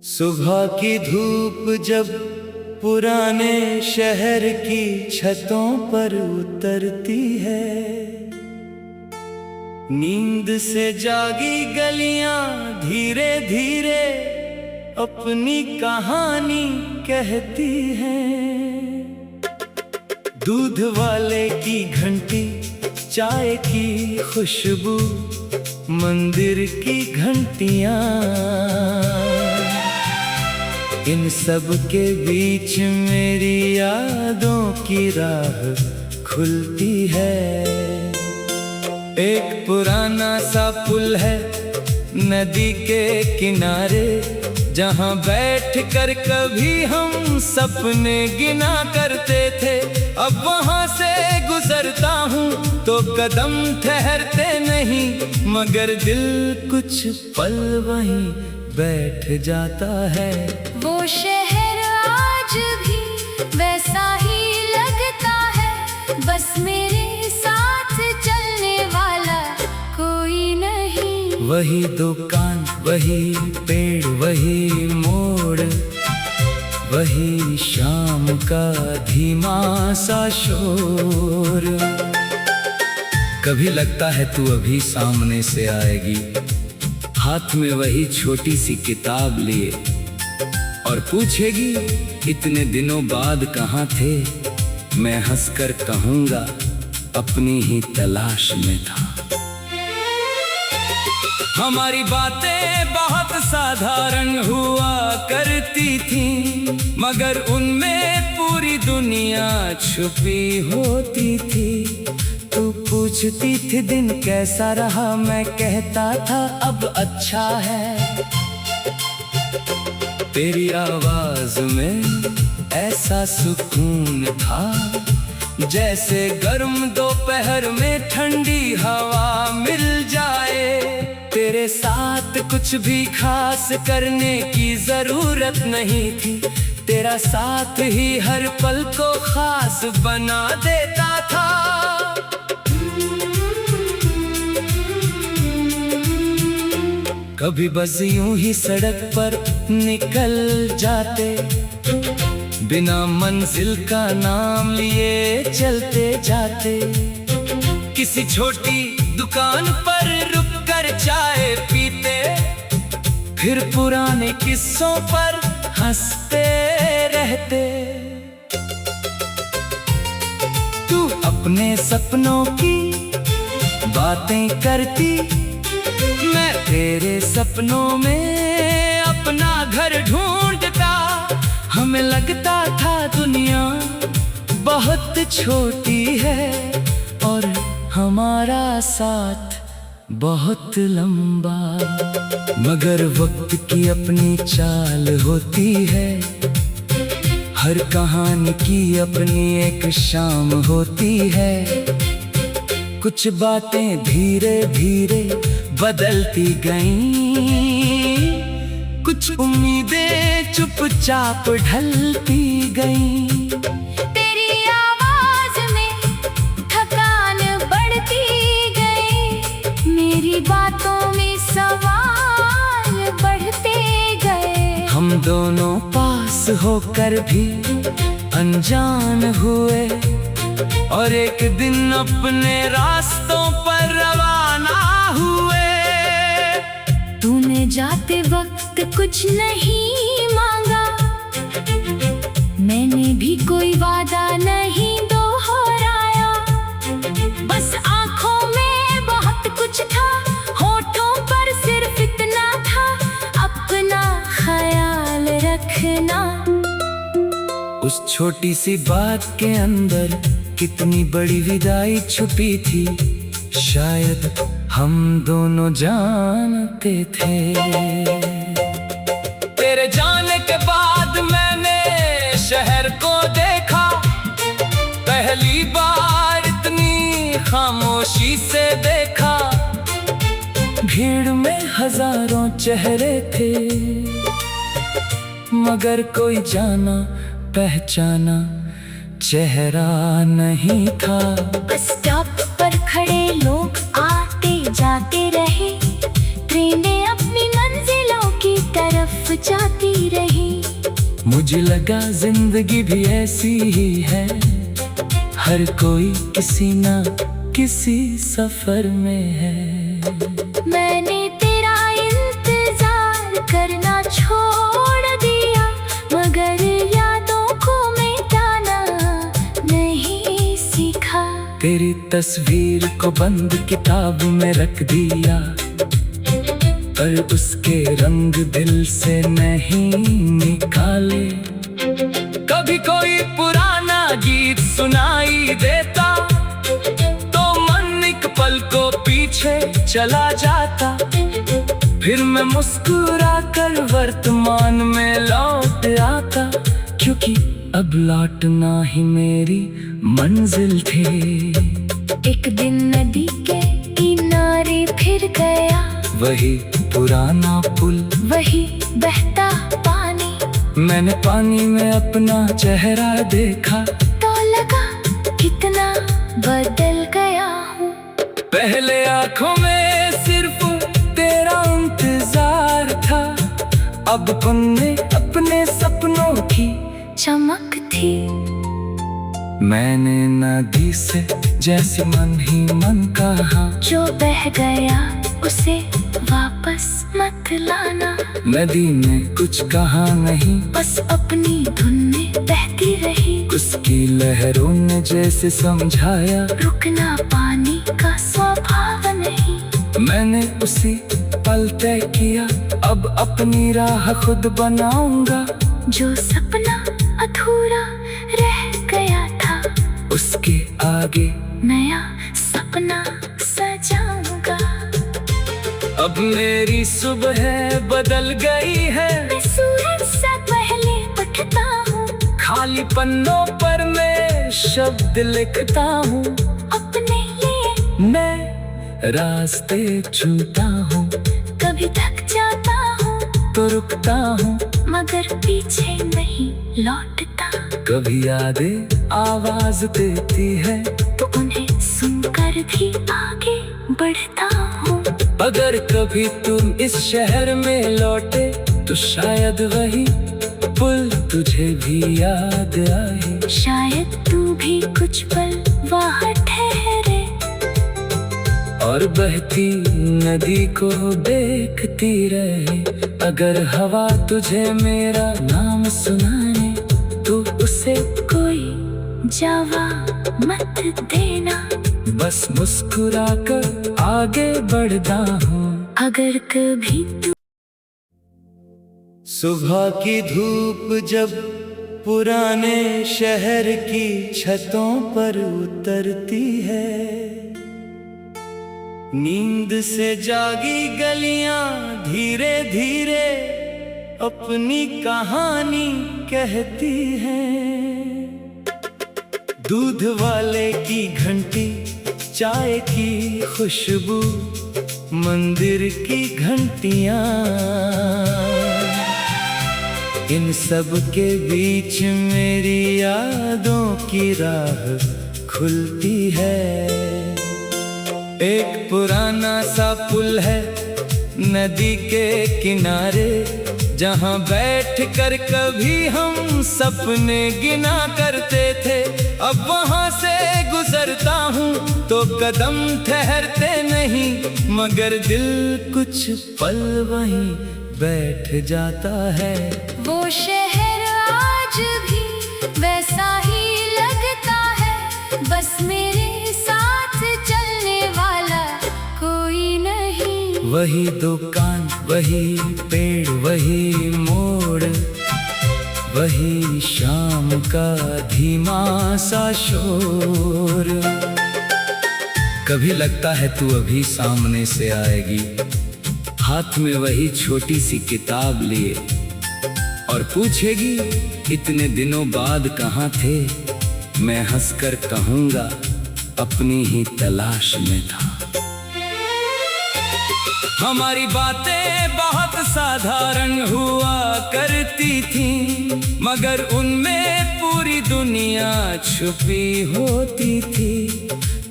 सुबह की धूप जब पुराने शहर की छतों पर उतरती है, नींद से जागी गलियां धीरे धीरे अपनी कहानी कहती हैं। दूध वाले की घंटी, चाय की खुशबू, मंदिर की घंटियां, इन सब के बीच मेरी यादों की राह खुलती है। एक पुराना सा पुल है नदी के किनारे, जहाँ बैठ कर कभी हम सपने गिना करते थे। अब वहाँ से गुजरता हूँ तो कदम ठहरते नहीं, मगर दिल कुछ पल वहीं बैठ जाता है। वो शहर आज भी वैसा ही लगता है, बस मेरे साथ चलने वाला कोई नहीं। वही दुकान, वही पेड़, वही मोड़, वही शाम का धीमा सा शोर। कभी लगता है तू अभी सामने से आएगी, हाथ में वही छोटी सी किताब लिए, और पूछेगी इतने दिनों बाद कहाँ थे। मैं हंसकर कहूँगा अपनी ही तलाश में था। हमारी बातें बहुत साधारण हुआ करती थी, मगर उनमें पूरी दुनिया छुपी होती थी। तू पूछती थी दिन कैसा रहा, मैं कहता था अब अच्छा है। तेरी आवाज में ऐसा सुकून था, जैसे गर्म दोपहर में ठंडी हवा मिल जाए। तेरे साथ कुछ भी खास करने की जरूरत नहीं थी, तेरा साथ ही हर पल को खास बना देता था। कभी बस यूं ही सड़क पर निकल जाते, बिना मंजिल का नाम लिए चलते जाते। किसी छोटी दुकान पर रुककर चाय पीते, फिर पुराने किस्सों पर हंसते रहते। तू अपने सपनों की बातें करती, मैं तेरे सपनों में अपना घर ढूंढता। हमें लगता था दुनिया बहुत छोटी है और हमारा साथ बहुत लंबा, मगर वक्त की अपनी चाल होती है। हर कहानी की अपनी एक शाम होती है। कुछ बातें धीरे धीरे बदलती गईं, कुछ उम्मीदें चुपचाप ढलती गईं। तेरी आवाज में थकान बढ़ती गई, मेरी बातों में सवाल बढ़ते गए। हम दोनों पास होकर भी अनजान हुए, और एक दिन अपने रास्तों पर रवाना हुए। तूने जाते वक्त कुछ नहीं मांगा, मैंने भी कोई वादा नहीं दोहराया। बस आंखों में बहुत कुछ था, होठों पर सिर्फ इतना था, अपना ख्याल रखना। उस छोटी सी बात के अंदर कितनी बड़ी विदाई छुपी थी, शायद हम दोनों जानते थे। तेरे जाने के बाद मैंने शहर को देखा, पहली बार इतनी खामोशी से देखा। भीड़ में हजारों चेहरे थे, मगर कोई जाना पहचाना चेहरा नहीं था। बस स्टॉप पर खड़े लोग आते जाते रहे, ट्रेनें अपनी मंजिलों की तरफ जाती मुझे लगा जिंदगी भी ऐसी ही है, हर कोई किसी ना किसी सफर में है। मैंने तेरा इंतजार करना छोड़ दिया, मगर यादों को मिटाना नहीं सीखा। तेरी तस्वीर को बंद किताब में रख दिया, पर उसके रंग दिल से नहीं निकाले। कभी कोई पुराना गीत सुनाई देता तो मन एक पल को पीछे चला जाता, फिर मैं मुस्कुरा कर वर्तमान में लौट आता, क्योंकि अब लौटना ही मेरी मंजिल थी। एक दिन नदी के किनारे फिर गया, वही पुराना पुल, वही बहता पानी। मैंने पानी में अपना चेहरा देखा तो लगा कितना बदल गया हूँ। पहले आंखों में सिर्फ तेरा इंतजार था, अब पन्ने अपने सपनों की चमक थी। मैंने नदी से जैसे मन ही मन कहा, जो बह गया उसे वापस मत लाना। नदी ने कुछ कहा नहीं, बस अपनी धुन में बहती रही। उसकी लहरों ने जैसे समझाया, रुकना पानी का स्वभाव नहीं। मैंने उसी पल तय किया, अब अपनी राह खुद बनाऊंगा। जो सपना अधूरा रह गया था, उसके आगे नया सपना सजाऊंगा। अब मेरी सुबह बदल गई है, मैं सूरज से पहले उठता हूँ। खाली पन्नों पर मैं शब्द लिखता हूँ। अपने लिए मैं रास्ते चुनता हूँ, कभी थक जाता हूँ तो रुकता हूँ, मगर पीछे नहीं लौटता। कभी यादें आवाज देती है तो उन्हें सुनकर भी आगे बढ़ता हूँ। अगर कभी तुम इस शहर में लौटे तो शायद वही पुल तुझे भी याद आए। शायद तू भी कुछ पल वहाँ ठहरे और बहती नदी को देखती रहे। अगर हवा तुझे मेरा नाम सुनाए तो उसे कोई जवाब मत देना, बस मुस्कुरा कर आगे बढ़ता हूँ। अगर कभी तू सुबह की धूप जब पुराने शहर की छतों पर उतरती है, नींद से जागी गलियां धीरे धीरे अपनी कहानी कहती हैं। दूध वाले की घंटी, चाय की खुशबू, मंदिर की घंटियां, इन सब के बीच मेरी यादों की राह खुलती है। एक पुराना सा पुल है नदी के किनारे, जहाँ बैठ कर कभी हम सपने गिना करते थे। अब वहाँ से गुजरता हूँ तो कदम ठहरते नहीं, मगर दिल कुछ पल वहीं बैठ जाता है। वो शहर आज भी वैसा ही लगता है, बस मेरे साथ चलने वाला कोई नहीं। वही दुकान, वही पेड़, वही मोड़, वही शाम का धीमा सा शोर। कभी लगता है तू अभी सामने से आएगी, हाथ में वही छोटी सी किताब लिए, और पूछेगी इतने दिनों बाद कहाँ थे। मैं हंसकर कहूँगा अपनी ही तलाश में था। हमारी बातें बहुत साधारण हुआ करती थी, मगर उनमें पूरी दुनिया छुपी होती थी।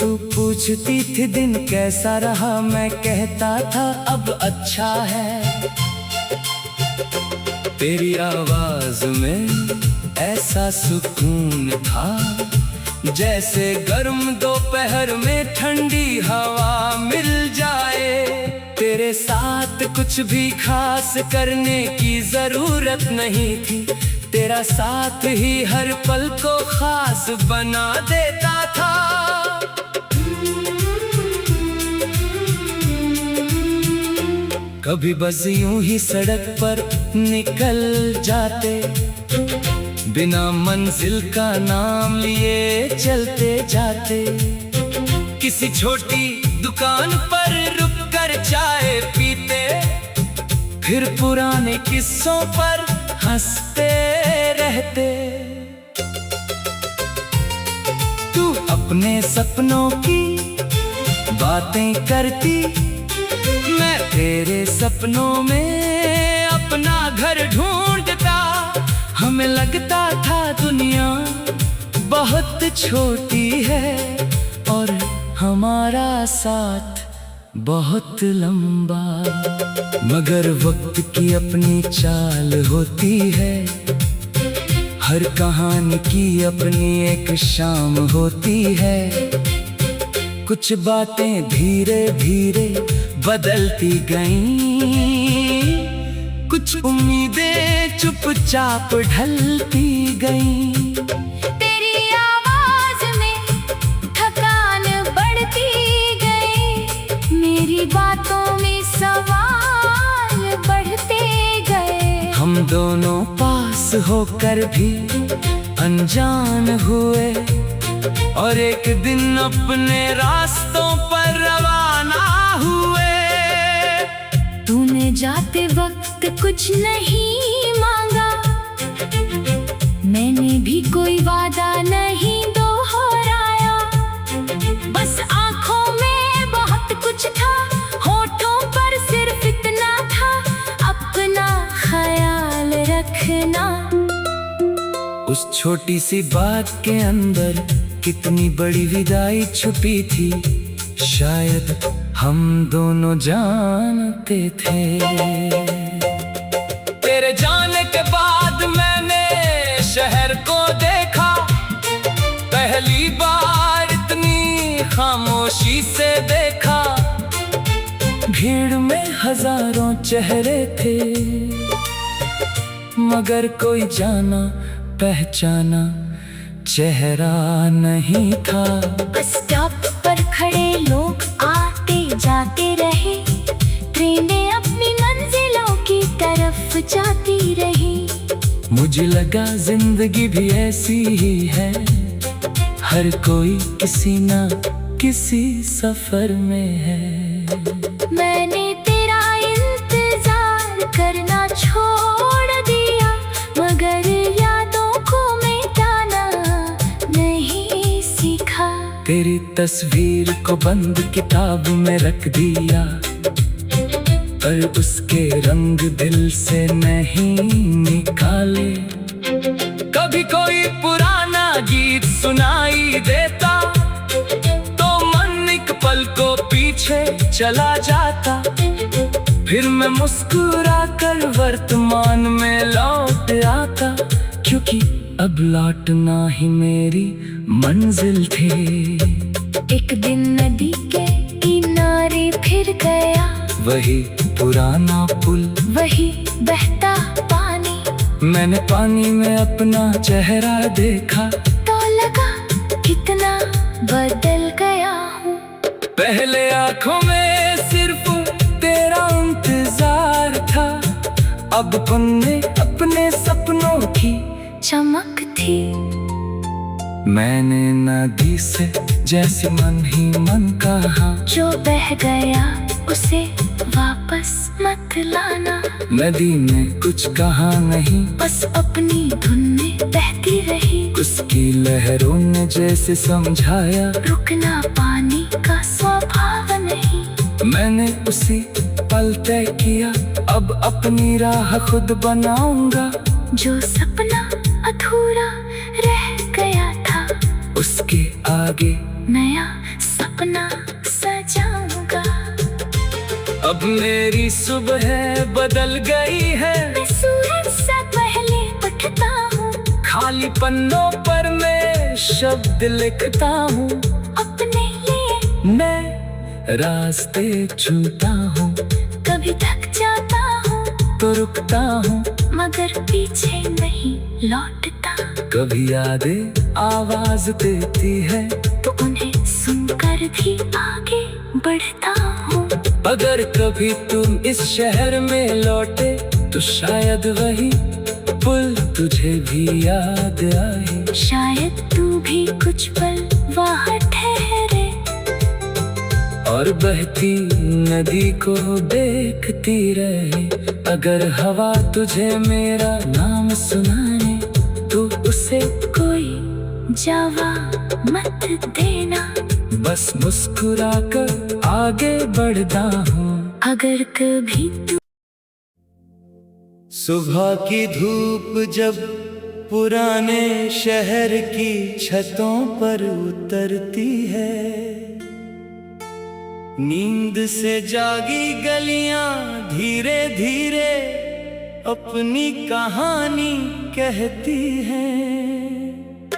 तू पूछती थी दिन कैसा रहा, मैं कहता था अब अच्छा है। तेरी आवाज में ऐसा सुकून था, जैसे गर्म दोपहर में ठंडी हवा मिल जाए। तेरे साथ कुछ भी खास करने की जरूरत नहीं थी, तेरा साथ ही हर पल को खास बना देता था। कभी बस यूं ही सड़क पर निकल जाते, बिना मंजिल का नाम लिए चलते जाते। किसी छोटी दुकान पर रुककर चाय पीते, फिर पुराने किस्सों पर हंसते रहते। तू अपने सपनों की बातें करती, मैं तेरे सपनों में अपना घर ढूंढता। हमें लगता था दुनिया बहुत छोटी है और हमारा साथ बहुत लंबा। मगर वक्त की अपनी चाल होती है, हर कहानी की अपनी एक शाम होती है। कुछ बातें धीरे धीरे बदलती गईं, कुछ उम्मीदें चुपचाप ढलती गईं। तेरी आवाज में थकान बढ़ती गई, मेरी बातों में सवाल बढ़ते गए। हम दोनों पास होकर भी अनजान हुए, और एक दिन अपने रास्तों पर रवाना हुए। तूने जाते वक्त कुछ नहीं मांगा, मैंने भी कोई वादा नहीं दोहराया। बस आंखों में बहुत कुछ था, होठों पर सिर्फ इतना था, अपना ख्याल रखना। उस छोटी सी बात के अंदर कितनी बड़ी विदाई छुपी थी, शायद हम दोनों जानते थे। तेरे जाने के बाद मैंने शहर को देखा, पहली बार इतनी खामोशी से देखा। भीड़ में हजारों चेहरे थे, मगर कोई जाना पहचाना चेहरा नहीं था। बस स्टॉप पर खड़े लोग आते जाते रहे, ट्रेनें अपनी मंजिलों की तरफ जाती रही। मुझे लगा जिंदगी भी ऐसी ही है, हर कोई किसी ना किसी सफर में है। मैंने तेरा इंतजार करना छोड़ दिया, मगर यादों को मिटाना नहीं सीखा। तेरी तस्वीर को बंद किताब में रख दिया, पर उसके रंग दिल से नहीं निकाले। कभी कोई पुराना गीत सुनाई देता, तो मन एक पल को पीछे चला जाता। फिर मैं मुस्कुरा कर वर्तमान में लौट आता, क्योंकि अब लौटना ही मेरी मंजिल थी। एक दिन नदी के किनारे फिर गया, वही पुराना पुल, वही बहता पानी। मैंने पानी में अपना चेहरा देखा, तो लगा कितना बदल गया हूँ। पहले आंखों में सिर्फ तेरा इंतजार था, अब पन्ने अपने सपनों की चमक थी। मैंने नदी से जैसे मन ही मन कहा, जो बह गया उसे वापस मत लाना। नदी ने कुछ कहा नहीं, बस अपनी धुन में बहती रही। उसकी लहरों ने जैसे समझाया, रुकना पानी का स्वभाव नहीं। मैंने उसी पल तय किया, अब अपनी राह खुद बनाऊंगा। जो सपना अधूरा रह गया था, उसके आगे नया सपना सजाऊंगा। अब मेरी सुबह बदल गई है, मैं सूरज सा खाली पन्नों पर मैं शब्द लिखता हूँ, अपने लिए मैं रास्ते चुनता हूँ। कभी थक जाता हूँ तो रुकता हूँ, मगर पीछे नहीं लौटता। कभी यादें आवाज देती है तो उन्हें सुनकर भी आगे बढ़ता हूँ। अगर कभी तुम इस शहर में लौटे तो शायद वही पुल तुझे भी याद आए। शायद तू भी कुछ पल वहाँ ठहरे और बहती नदी को देखती रहे। अगर हवा तुझे मेरा नाम सुनाए तो उसे कोई जवाब मत देना, बस मुस्कुराकर आगे बढ़ता हूँ। अगर कभी तू सुबह की धूप जब पुराने शहर की छतों पर उतरती है, नींद से जागी गलियां धीरे धीरे अपनी कहानी कहती हैं।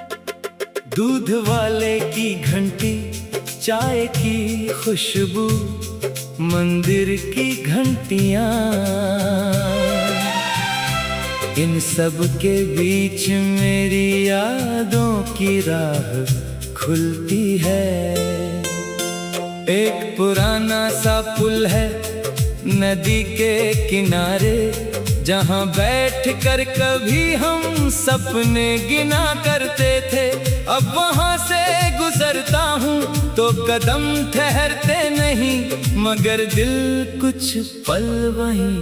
दूध वाले की घंटी, चाय की खुशबू, मंदिर की घंटियां, इन सब के बीच मेरी यादों की राह खुलती है। एक पुराना सा पुल है नदी के किनारे, जहाँ बैठ कर कभी हम सपने गिना करते थे। अब वहाँ से गुजरता हूँ तो कदम ठहरते नहीं, मगर दिल कुछ पल वहीं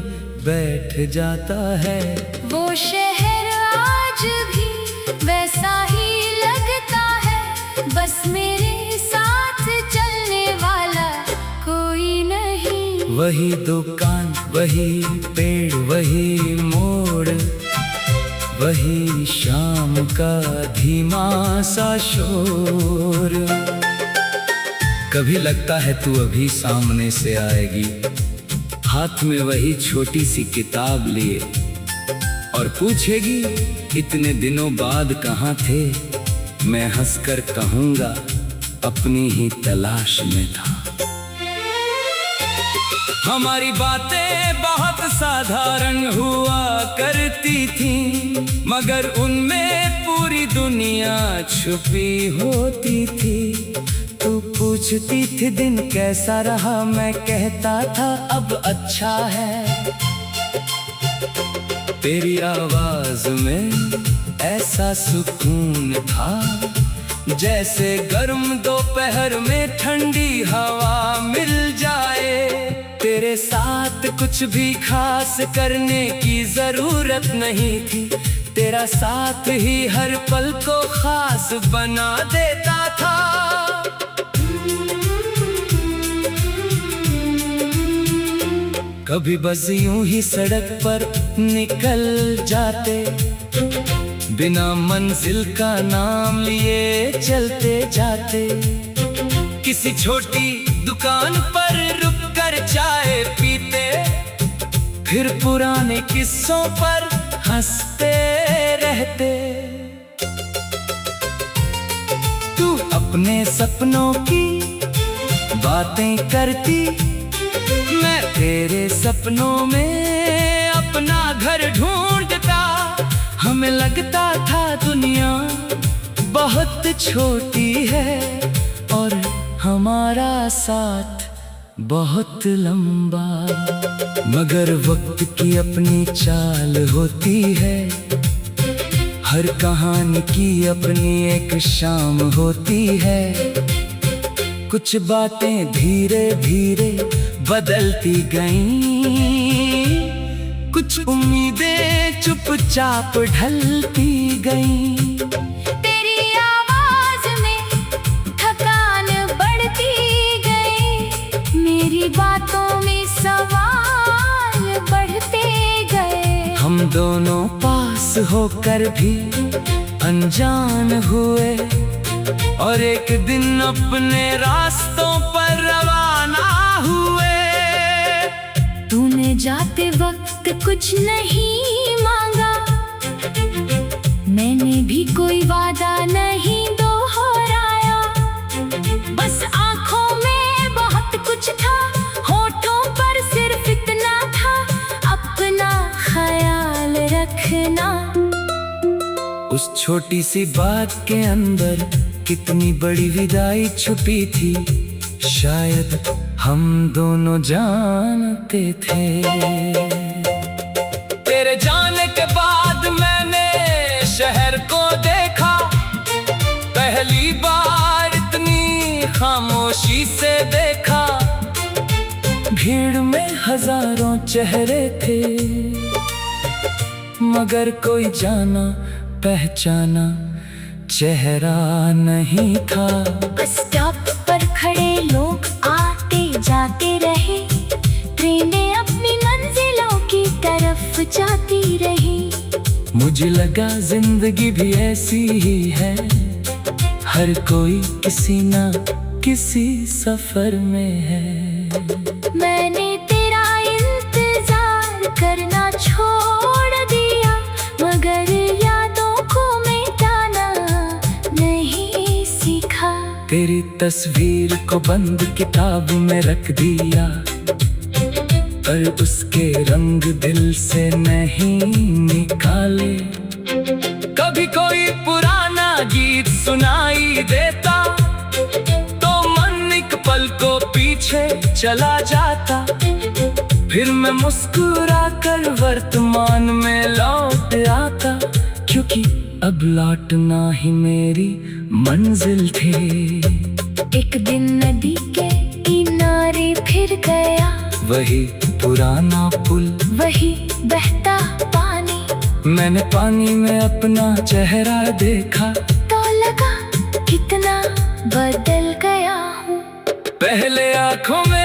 बैठ जाता है। वो शहर आज भी वैसा ही लगता है, बस मेरे साथ चलने वाला कोई नहीं। वही दुकान, वही पेड़, वही मोड़, वही शाम का धीमा सा शोर। कभी लगता है तू अभी सामने से आएगी, हाथ में वही छोटी सी किताब लिए, और पूछेगी इतने दिनों बाद कहाँ थे। मैं हंसकर कहूँगा अपनी ही तलाश में था। हमारी बातें बहुत साधारण हुआ करती थी, मगर उनमें पूरी दुनिया छुपी होती थी। तू पूछती थी दिन कैसा रहा, मैं कहता था अब अच्छा है। तेरी आवाज में ऐसा सुकून था जैसे गर्म दोपहर में ठंडी हवा मिल जाए। तेरे साथ कुछ भी खास करने की जरूरत नहीं थी, तेरा साथ ही हर पल को खास बना देता था। कभी बस यूं ही सड़क पर निकल जाते, बिना मंजिल का नाम लिए चलते जाते। किसी छोटी दुकान पर रुककर चाय पीते, फिर पुराने किस्सों पर हंसते रहते। तू अपने सपनों की बातें करती, मैं तेरे सपनों में अपना घर ढूंढता। हमें लगता था दुनिया बहुत छोटी है और हमारा साथ बहुत लंबा, मगर वक्त की अपनी चाल होती है। हर कहानी की अपनी एक शाम होती है। कुछ बातें धीरे धीरे बदलती गईं, कुछ उम्मीदें चुपचाप ढलती गईं। तेरी आवाज में थकान बढ़ती गई, मेरी बातों में सवाल बढ़ते गए। हम दोनों पास होकर भी अनजान हुए, और एक दिन अपने रास्तों पर रवाना हुए। तूने जाते वक्त कुछ नहीं मांगा, मैंने भी कोई वादा नहीं दोहराया, बस आंखों में बहुत कुछ था, होठों पर सिर्फ इतना था, अपना ख्याल रखना। उस छोटी सी बात के अंदर कितनी बड़ी विदाई छुपी थी, शायद हम दोनों जानते थे। तेरे जाने के बाद मैंने शहर को देखा, पहली बार इतनी खामोशी से देखा। भीड़ में हजारों चेहरे थे, मगर कोई जाना पहचाना चेहरा नहीं था। बस स्टॉप पर खड़े लोग आते जाते रहे, ट्रेनें अपनी मंजिलों की तरफ जाती रही। मुझे लगा जिंदगी भी ऐसी ही है, हर कोई किसी ना किसी सफर में है। मैंने तेरा इंतजार करना छोड़ दिया, मगर यादों को मिटाना नहीं सीखा। तेरी तस्वीर को बंद किताब में रख दिया, पर उसके रंग दिल से नहीं निकाले। कभी कोई पुराना गीत सुनाई देता तो मन एक पल को पीछे चला जाता, फिर मैं मुस्कुरा कर वर्तमान में लौट आता, क्योंकि अब लौटना ही मेरी मंजिल थी। एक दिन नदी के किनारे फिर गया, वही पुराना पुल, वही बहता पानी। मैंने पानी में अपना चेहरा देखा, तो लगा कितना बदल गया हूँ। पहले आँखों में